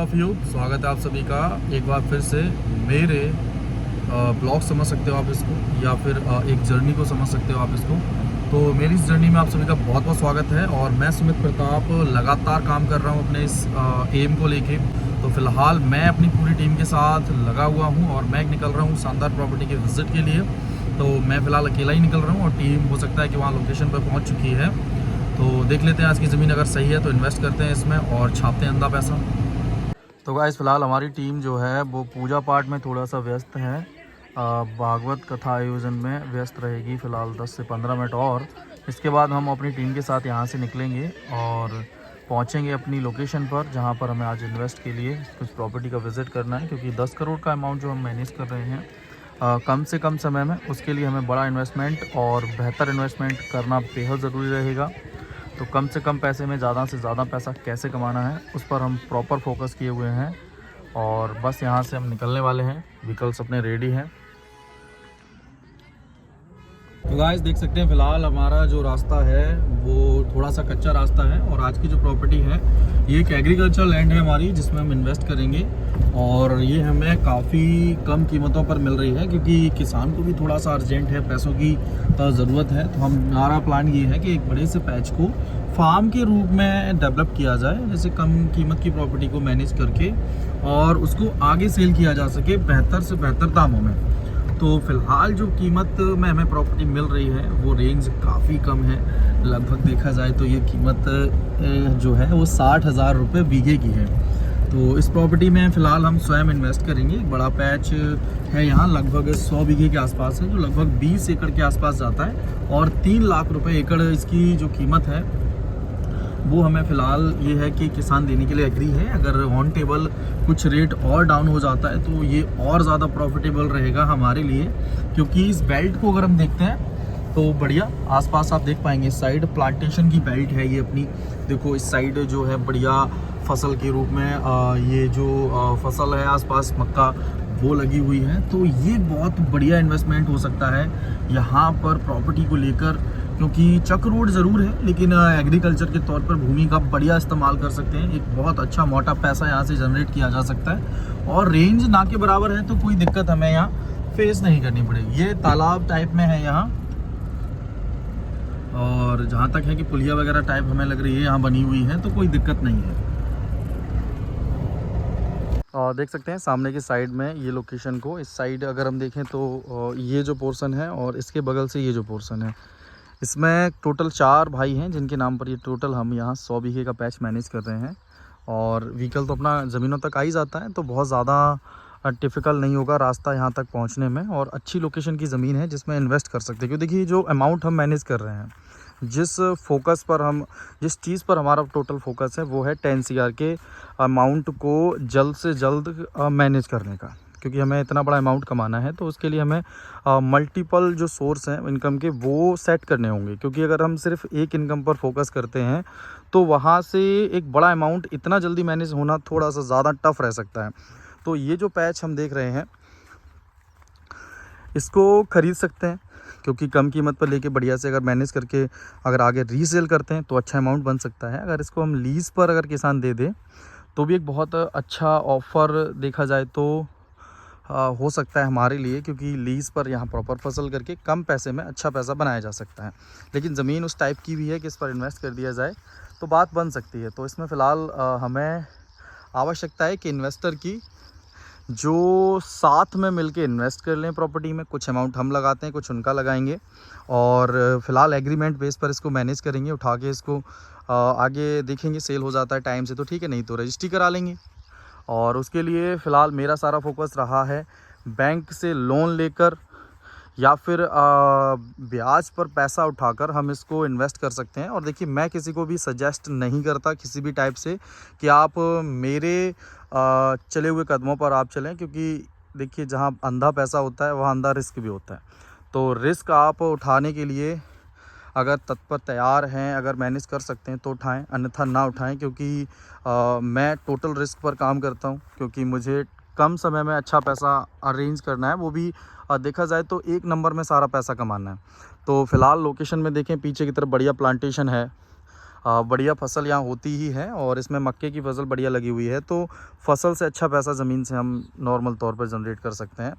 Of you, स्वागत है आप सभी का एक बार फिर से मेरे ब्लॉग समझ सकते हो आप इसको, या फिर एक जर्नी को समझ सकते हो आप इसको। तो मेरी इस जर्नी में आप सभी का बहुत बहुत स्वागत है। और मैं सुमित प्रताप लगातार काम कर रहा हूँ अपने इस एम को लेके। तो फिलहाल मैं अपनी पूरी टीम के साथ लगा हुआ हूँ और मैं निकल रहा हूँ शानदार प्रॉपर्टी के विजिट के लिए। तो मैं फ़िलहाल अकेला ही निकल रहा हूँ और टीम हो सकता है कि वहाँ लोकेशन पर पहुँच चुकी है। तो देख लेते हैं आज की ज़मीन अगर सही है तो इन्वेस्ट करते हैं इसमें और छापते हैं अंधा पैसा। तो गाइस फ़िलहाल हमारी टीम जो है वो पूजा पाठ में थोड़ा सा व्यस्त है, भागवत कथा आयोजन में व्यस्त रहेगी फ़िलहाल 10 से 15 मिनट। और इसके बाद हम अपनी टीम के साथ यहाँ से निकलेंगे और पहुँचेंगे अपनी लोकेशन पर, जहाँ पर हमें आज इन्वेस्ट के लिए कुछ प्रॉपर्टी का विज़िट करना है। क्योंकि 10 करोड़ का अमाउंट जो हम मैनेज कर रहे हैं कम से कम समय में, उसके लिए हमें बड़ा इन्वेस्टमेंट और बेहतर इन्वेस्टमेंट करना बेहद ज़रूरी रहेगा। तो कम से कम पैसे में ज़्यादा से ज़्यादा पैसा कैसे कमाना है उस पर हम प्रॉपर फोकस किए हुए हैं। और बस यहाँ से हम निकलने वाले हैं, व्हीकल्स अपने रेडी हैं। तो गाइस देख सकते हैं फ़िलहाल हमारा जो रास्ता है वो थोड़ा सा कच्चा रास्ता है। और आज की जो प्रॉपर्टी है ये एक एग्रीकल्चर लैंड है हमारी, जिसमें हम इन्वेस्ट करेंगे। और ये हमें काफ़ी कम कीमतों पर मिल रही है, क्योंकि किसान को भी थोड़ा सा अर्जेंट है, पैसों की ज़रूरत है। तो हमारा प्लान ये है कि एक बड़े से पैच को फार्म के रूप में डेवलप किया जाए, जैसे कम कीमत की प्रॉपर्टी को मैनेज करके और उसको आगे सेल किया जा सके बेहतर से बेहतर दामों में। तो फ़िलहाल जो कीमत में हमें प्रॉपर्टी मिल रही है वो रेंज काफ़ी कम है। लगभग देखा जाए तो ये कीमत जो है वो 60,000 रुपये बीघे की है। तो इस प्रॉपर्टी में फ़िलहाल हम स्वयं इन्वेस्ट करेंगे। एक बड़ा पैच है यहाँ, लगभग 100 बीघे के आसपास है, जो लगभग 20 एकड़ के आसपास जाता है। और 3 लाख रुपये एकड़ इसकी जो कीमत है वो हमें फ़िलहाल ये है कि किसान देने के लिए एग्री है। अगर ऑन टेबल कुछ रेट और डाउन हो जाता है तो ये और ज़्यादा प्रॉफिटेबल रहेगा हमारे लिए। क्योंकि इस बेल्ट को अगर हम देखते हैं तो बढ़िया आसपास आप देख पाएंगे, इस साइड प्लांटेशन की बेल्ट है ये अपनी। देखो इस साइड जो है बढ़िया फसल के रूप में ये जो फसल है आसपास मक्का वो लगी हुई है। तो ये बहुत बढ़िया इन्वेस्टमेंट हो सकता है यहाँ पर प्रॉपर्टी को लेकर। क्योंकि चक रोड ज़रूर है, लेकिन एग्रीकल्चर के तौर पर भूमि का बढ़िया इस्तेमाल कर सकते हैं। एक बहुत अच्छा मोटा पैसा यहाँ से जनरेट किया जा सकता है। और रेंज ना के बराबर है तो कोई दिक्कत हमें यहाँ फेस नहीं करनी पड़ेगी। ये तालाब टाइप में है यहाँ, और जहाँ तक है कि पुलिया वगैरह टाइप हमें लग रही है यहाँ बनी हुई है, तो कोई दिक्कत नहीं है। और देख सकते हैं सामने की साइड में ये लोकेशन को, इस साइड अगर हम देखें तो ये जो पोर्शन है और इसके बगल से ये जो पोर्शन है, इसमें टोटल 4 भाई हैं जिनके नाम पर ये टोटल हम यहाँ 100 बीघे का पैच मैनेज कर रहे हैं। और व्हीकल तो अपना ज़मीनों तक आ ही जाता है, तो बहुत ज़्यादा टिपिकल नहीं होगा रास्ता यहाँ तक पहुँचने में। और अच्छी लोकेशन की ज़मीन है जिसमें इन्वेस्ट कर सकते हैं। क्योंकि देखिए जो अमाउंट हम मैनेज कर रहे हैं, जिस फोकस पर हम जिस चीज़ पर हमारा टोटल फोकस है वो है 10 CR के अमाउंट को जल्द से जल्द मैनेज करने का। क्योंकि हमें इतना बड़ा अमाउंट कमाना है तो उसके लिए हमें मल्टीपल जो सोर्स हैं इनकम के वो सेट करने होंगे। क्योंकि अगर हम सिर्फ एक इनकम पर फोकस करते हैं तो वहाँ से एक बड़ा अमाउंट इतना जल्दी मैनेज होना थोड़ा सा ज़्यादा टफ रह सकता है। तो ये जो पैच हम देख रहे हैं इसको ख़रीद सकते हैं, क्योंकि कम कीमत पर लेके बढ़िया से अगर मैनेज करके अगर आगे रीसेल करते हैं तो अच्छा अमाउंट बन सकता है। अगर इसको हम लीज़ पर अगर किसान दे दे तो भी एक बहुत अच्छा ऑफ़र देखा जाए तो हो सकता है हमारे लिए। क्योंकि लीज़ पर यहाँ प्रॉपर फसल करके कम पैसे में अच्छा पैसा बनाया जा सकता है। लेकिन ज़मीन उस टाइप की भी है कि इस पर इन्वेस्ट कर दिया जाए तो बात बन सकती है। तो इसमें फ़िलहाल हमें आवश्यकता है कि इन्वेस्टर की जो साथ में मिलके इन्वेस्ट कर लें प्रॉपर्टी में। कुछ अमाउंट हम लगाते हैं, कुछ उनका लगाएंगे, और फ़िलहाल एग्रीमेंट बेस पर इसको मैनेज करेंगे। उठा के इसको आगे देखेंगे, सेल हो जाता है टाइम से तो ठीक है, नहीं तो रजिस्ट्री करा लेंगे। और उसके लिए फ़िलहाल मेरा सारा फोकस रहा है बैंक से लोन लेकर या फिर ब्याज पर पैसा उठाकर हम इसको इन्वेस्ट कर सकते हैं। और देखिए मैं किसी को भी सजेस्ट नहीं करता किसी भी टाइप से कि आप मेरे चले हुए कदमों पर आप चलें। क्योंकि देखिए जहाँ अंधा पैसा होता है वहाँ अंधा रिस्क भी होता है। तो रिस्क आप उठाने के लिए अगर तत्पर तैयार हैं, अगर मैनेज कर सकते हैं तो उठाएं, अन्यथा ना उठाएं। क्योंकि मैं टोटल रिस्क पर काम करता हूं। क्योंकि मुझे कम समय में अच्छा पैसा अरेंज करना है, वो भी देखा जाए तो 1 नंबर में सारा पैसा कमाना है। तो फ़िलहाल लोकेशन में देखें पीछे की तरफ बढ़िया प्लांटेशन है, बढ़िया फसल यहाँ होती ही है और इसमें मक्के की फसल बढ़िया लगी हुई है, तो फसल से अच्छा पैसा ज़मीन से हम नॉर्मल तौर पर जनरेट कर सकते हैं।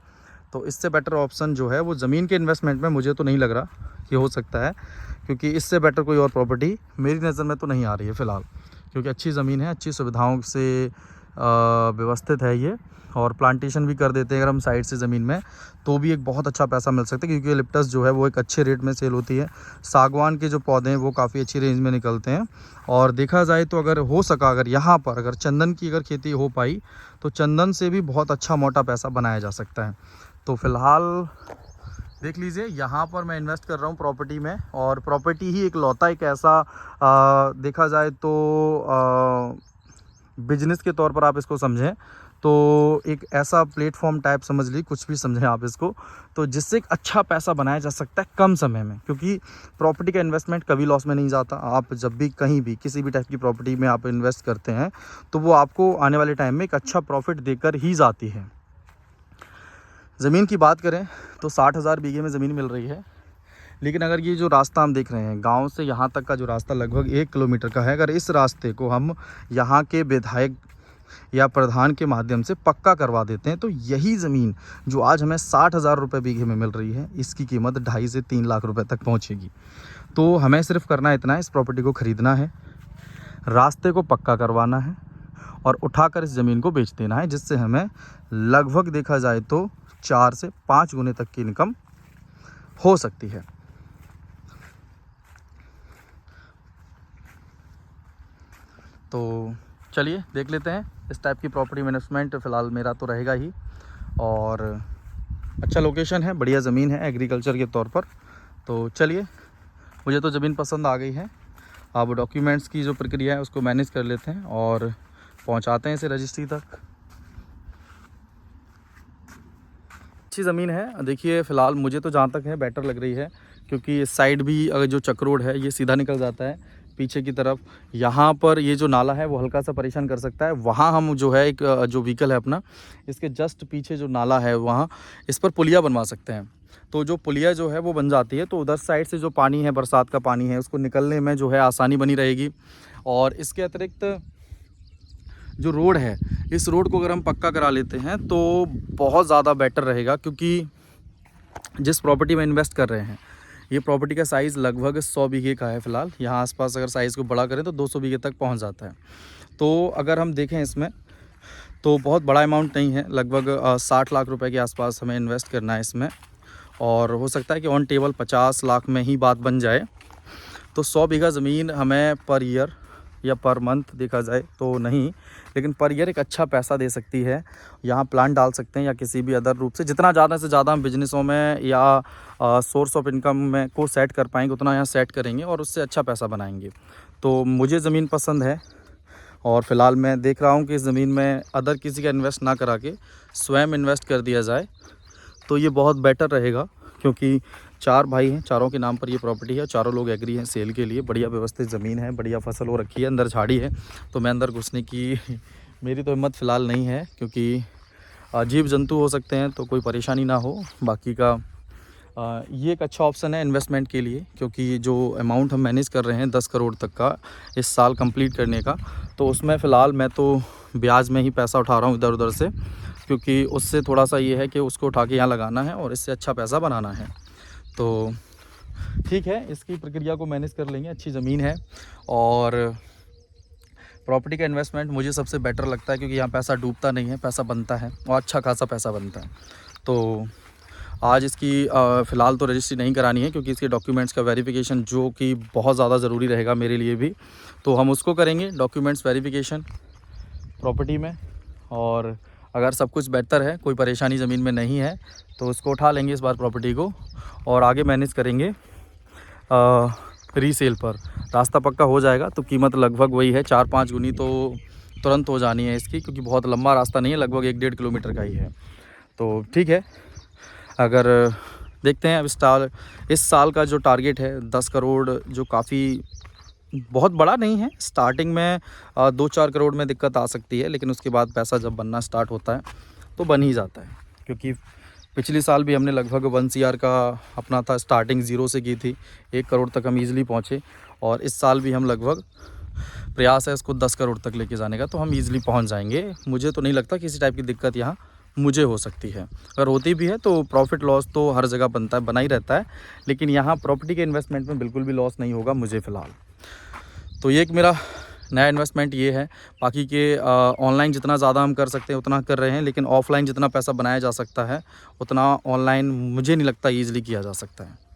तो इससे बेटर ऑप्शन जो है वो ज़मीन के इन्वेस्टमेंट में मुझे तो नहीं लग रहा कि हो सकता है, क्योंकि इससे बेटर कोई और प्रॉपर्टी मेरी नज़र में तो नहीं आ रही है फ़िलहाल, क्योंकि अच्छी ज़मीन है, अच्छी सुविधाओं से व्यवस्थित है ये, और प्लांटेशन भी कर देते हैं अगर हम साइड से ज़मीन में, तो भी एक बहुत अच्छा पैसा मिल सकता है, क्योंकि लिप्टस जो है वो एक अच्छे रेट में सेल होती है। सागवान के जो पौधे हैं वो काफ़ी अच्छी रेंज में निकलते हैं। और देखा जाए तो अगर हो सका, अगर यहाँ पर अगर चंदन की अगर खेती हो पाई तो चंदन से भी बहुत अच्छा मोटा पैसा बनाया जा सकता है। तो फ़िलहाल देख लीजिए, यहाँ पर मैं इन्वेस्ट कर रहा हूँ प्रॉपर्टी में, और प्रॉपर्टी ही एक लौता एक ऐसा देखा जाए तो बिजनेस के तौर पर आप इसको समझें तो एक ऐसा प्लेटफॉर्म टाइप समझ ली, कुछ भी समझें आप इसको, तो जिससे एक अच्छा पैसा बनाया जा सकता है कम समय में, क्योंकि प्रॉपर्टी का इन्वेस्टमेंट कभी लॉस में नहीं जाता। आप जब भी कहीं भी किसी भी टाइप की प्रॉपर्टी में आप इन्वेस्ट करते हैं तो वो आपको आने वाले टाइम में एक अच्छा प्रॉफिट देकर ही जाती है। ज़मीन की बात करें तो 60,000 बीघे में ज़मीन मिल रही है, लेकिन अगर ये जो रास्ता हम देख रहे हैं गांव से यहाँ तक का जो रास्ता लगभग 1 किलोमीटर का है, अगर इस रास्ते को हम यहाँ के विधायक या प्रधान के माध्यम से पक्का करवा देते हैं तो यही ज़मीन जो आज हमें 60,000 रुपये बीघे में मिल रही है, इसकी कीमत 2.5 से 3 लाख रुपए तक पहुँचेगी। तो हमें सिर्फ करना इतना है, इस प्रॉपर्टी को ख़रीदना है, रास्ते को पक्का करवाना है और उठाकर इस ज़मीन को बेच देना है, जिससे हमें लगभग देखा जाए तो 4 से 5 गुने तक की इनकम हो सकती है। तो चलिए देख लेते हैं इस टाइप की प्रॉपर्टी इन्वेस्टमेंट। फ़िलहाल मेरा तो रहेगा ही, और अच्छा लोकेशन है, बढ़िया ज़मीन है एग्रीकल्चर के तौर पर। तो चलिए, मुझे तो ज़मीन पसंद आ गई है। अब डॉक्यूमेंट्स की जो प्रक्रिया है उसको मैनेज कर लेते हैं और पहुंचाते हैं इसे रजिस्ट्री तक। अच्छी ज़मीन है, देखिए फ़िलहाल मुझे तो जहाँ तक है बेटर लग रही है, क्योंकि इस साइड भी अगर जो चक रोड है ये सीधा निकल जाता है पीछे की तरफ। यहाँ पर ये जो नाला है वो हल्का सा परेशान कर सकता है, वहाँ हम जो है एक जो व्हीकल है अपना, इसके जस्ट पीछे जो नाला है वहाँ इस पर पुलिया बनवा सकते हैं। तो जो पुलिया जो है वो बन जाती है तो उधर साइड से जो पानी है, बरसात का पानी है, उसको निकलने में जो है आसानी बनी रहेगी। और इसके अतिरिक्त जो रोड है, इस रोड को अगर हम पक्का करा लेते हैं तो बहुत ज़्यादा बेटर रहेगा, क्योंकि जिस प्रॉपर्टी में इन्वेस्ट कर रहे हैं ये प्रॉपर्टी का साइज़ लगभग 100 बीघे का है फ़िलहाल। यहाँ आसपास अगर साइज़ को बड़ा करें तो 200 बीघे तक पहुँच जाता है। तो अगर हम देखें इसमें तो बहुत बड़ा अमाउंट नहीं है, लगभग 60 लाख रुपए के आसपास हमें इन्वेस्ट करना है इसमें, और हो सकता है कि ऑन टेबल 50 लाख में ही बात बन जाए। तो 100 बीघा ज़मीन हमें पर ईयर या पर मंथ देखा जाए तो नहीं, लेकिन पर ईयर एक अच्छा पैसा दे सकती है। यहाँ प्लांट डाल सकते हैं या किसी भी अदर रूप से, जितना ज़्यादा से ज़्यादा हम बिजनेसों में या सोर्स ऑफ इनकम में को सेट कर पाएंगे उतना यहाँ सेट करेंगे और उससे अच्छा पैसा बनाएंगे। तो मुझे ज़मीन पसंद है, और फ़िलहाल मैं देख रहा हूँ कि इस ज़मीन में अदर किसी का इन्वेस्ट ना करा के स्वयं इन्वेस्ट कर दिया जाए तो ये बहुत बेटर रहेगा, क्योंकि 4 भाई हैं, चारों के नाम पर ये प्रॉपर्टी है, चारों लोग एग्री हैं सेल के लिए। बढ़िया व्यवस्थित ज़मीन है, बढ़िया फसल हो रखी है, अंदर झाड़ी है, तो मैं अंदर घुसने की मेरी तो हिम्मत फ़िलहाल नहीं है, क्योंकि जीव जंतु हो सकते हैं तो कोई परेशानी ना हो। बाकी का ये एक अच्छा ऑप्शन है इन्वेस्टमेंट के लिए, क्योंकि जो अमाउंट हम मैनेज कर रहे हैं 10 करोड़ तक का इस साल कंप्लीट करने का, तो उसमें फ़िलहाल मैं तो ब्याज में ही पैसा उठा रहा हूँ इधर उधर से, क्योंकि उससे थोड़ा सा ये है कि उसको उठा के यहाँ लगाना है और इससे अच्छा पैसा बनाना है। तो ठीक है, इसकी प्रक्रिया को मैनेज कर लेंगे। अच्छी ज़मीन है और प्रॉपर्टी का इन्वेस्टमेंट मुझे सबसे बेटर लगता है, क्योंकि यहाँ पैसा डूबता नहीं है, पैसा बनता है और अच्छा खासा पैसा बनता है। तो आज इसकी फ़िलहाल तो रजिस्ट्री नहीं करानी है, क्योंकि इसके डॉक्यूमेंट्स का वेरिफिकेशन जो कि बहुत ज़्यादा ज़रूरी रहेगा मेरे लिए भी, तो हम उसको करेंगे डॉक्यूमेंट्स वेरिफिकेशन प्रॉपर्टी में। और अगर सब कुछ बेहतर है, कोई परेशानी ज़मीन में नहीं है, तो उसको उठा लेंगे इस बार प्रॉपर्टी को और आगे मैनेज करेंगे रीसेल पर। रास्ता पक्का हो जाएगा तो कीमत लगभग वही है, 4-5 गुनी तो तुरंत हो जानी है इसकी, क्योंकि बहुत लंबा रास्ता नहीं है, लगभग 1-1.5 किलोमीटर का ही है। तो ठीक है, अगर देखते हैं अब इस साल का जो टारगेट है 10 करोड़, जो काफ़ी बहुत बड़ा नहीं है। स्टार्टिंग में 2-4 करोड़ में दिक्कत आ सकती है, लेकिन उसके बाद पैसा जब बनना स्टार्ट होता है तो बन ही जाता है, क्योंकि पिछले साल भी हमने लगभग 1 CR का अपना था, स्टार्टिंग ज़ीरो से की थी, 1 करोड़ तक हम ईज़िली पहुँचे। और इस साल भी हम लगभग प्रयास है इसको 10 करोड़ तक लेके जाने का, तो हम ईज़िली पहुंच जाएंगे। मुझे तो नहीं लगता किसी टाइप की दिक्कत यहाँ मुझे हो सकती है। अगर होती भी है तो प्रॉफिट लॉस तो हर जगह बना ही रहता है, लेकिन यहाँ प्रॉपर्टी के इन्वेस्टमेंट में बिल्कुल भी लॉस नहीं होगा मुझे फ़िलहाल। तो ये एक मेरा नया इन्वेस्टमेंट ये है। बाकी के ऑनलाइन जितना ज़्यादा हम कर सकते हैं उतना कर रहे हैं, लेकिन ऑफ़लाइन जितना पैसा बनाया जा सकता है उतना ऑनलाइन मुझे नहीं लगता ईज़िली किया जा सकता है।